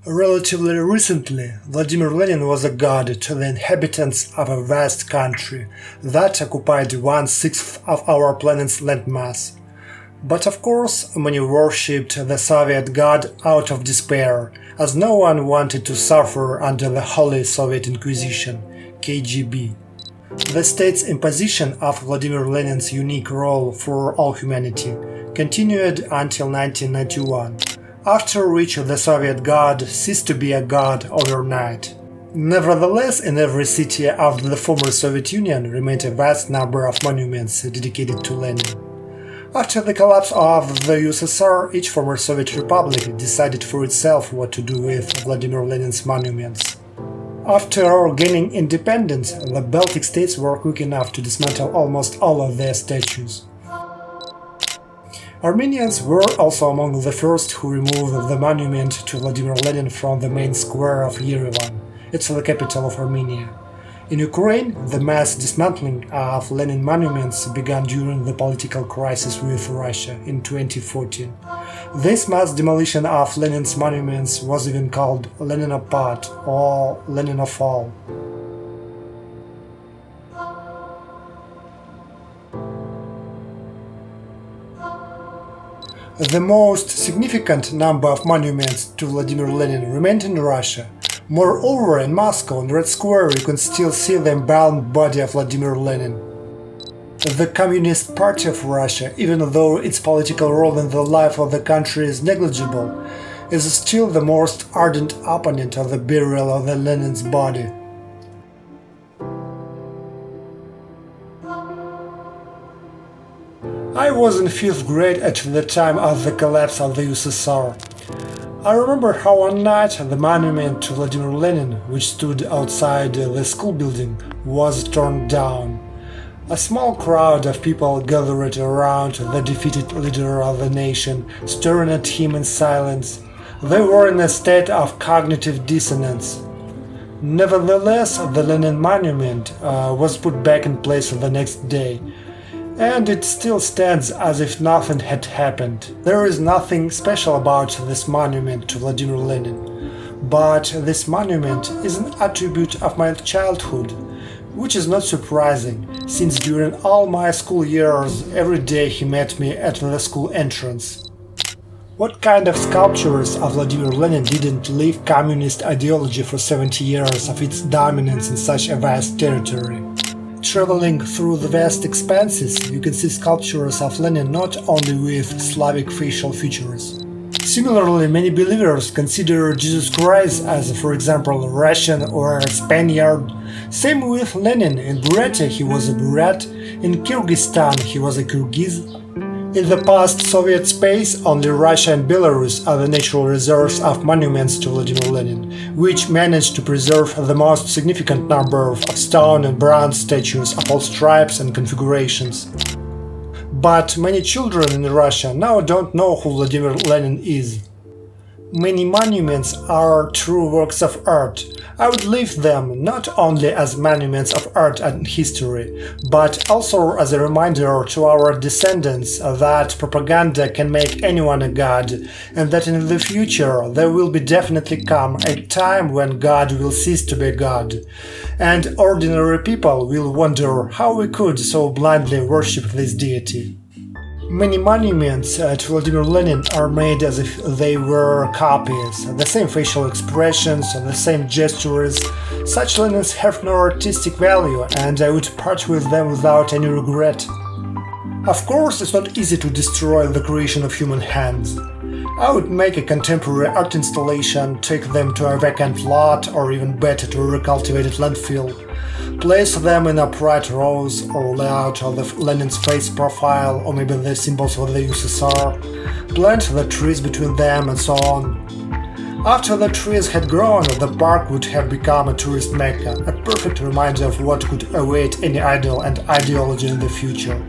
Relatively recently, Vladimir Lenin was a god to the inhabitants of a vast country that occupied 1/6 of our planet's landmass. But of course, many worshipped the Soviet god out of despair, as no one wanted to suffer under the Holy Soviet Inquisition, KGB. The state's imposition of Vladimir Lenin's unique role for all humanity continued until 1991, after which the Soviet god ceased to be a god overnight. Nevertheless, in every city of the former Soviet Union remained a vast number of monuments dedicated to Lenin. After the collapse of the USSR, each former Soviet republic decided for itself what to do with Vladimir Lenin's monuments. After gaining independence, the Baltic states were quick enough to dismantle almost all of their statues. Armenians were also among the first who removed the monument to Vladimir Lenin from the main square of Yerevan. It's the capital of Armenia. In Ukraine, the mass dismantling of Lenin monuments began during the political crisis with Russia in 2014. This mass demolition of Lenin's monuments was even called Leninopad or Leninofall. The most significant number of monuments to Vladimir Lenin remained in Russia. Moreover, in Moscow, in Red Square, you can still see the embalmed body of Vladimir Lenin. The Communist Party of Russia, even though its political role in the life of the country is negligible, is still the most ardent opponent of the burial of the Lenin's body. I was in 5th grade at the time of the collapse of the USSR. I remember how one night the monument to Vladimir Lenin, which stood outside the school building, was torn down. A small crowd of people gathered around the defeated leader of the nation, staring at him in silence. They were in a state of cognitive dissonance. Nevertheless, the Lenin monument was put back in place the next day, and it still stands as if nothing had happened. There is nothing special about this monument to Vladimir Lenin, but this monument is an attribute of my childhood, which is not surprising, since during all my school years every day he met me at the school entrance. What kind of sculptures of Vladimir Lenin didn't leave communist ideology for 70 years of its dominance in such a vast territory? Traveling through the vast expanses, you can see sculptures of Lenin not only with Slavic facial features. Similarly, many believers consider Jesus Christ as, for example, Russian or Spaniard. Same with Lenin. In Buryatia he was a Buryat, in Kyrgyzstan he was a Kyrgyz. In the past Soviet space, only Russia and Belarus are the natural reserves of monuments to Vladimir Lenin, which managed to preserve the most significant number of stone and bronze statues of all stripes and configurations. But many children in Russia now don't know who Vladimir Lenin is. Many monuments are true works of art. I would leave them not only as monuments of art and history, but also as a reminder to our descendants that propaganda can make anyone a god, and that in the future there will be definitely come a time when God will cease to be God, and ordinary people will wonder how we could so blindly worship this deity. Many monuments to Vladimir Lenin are made as if they were copies, the same facial expressions, the same gestures. Such Lenins have no artistic value, and I would part with them without any regret. Of course, it's not easy to destroy the creation of human hands. I would make a contemporary art installation, take them to a vacant lot, or even better to a recultivated landfill. Place them in upright rows, or lay out Lenin's face profile, or maybe the symbols of the USSR. Plant the trees between them, and so on. After the trees had grown, the park would have become a tourist mecca, a perfect reminder of what could await any idol and ideology in the future.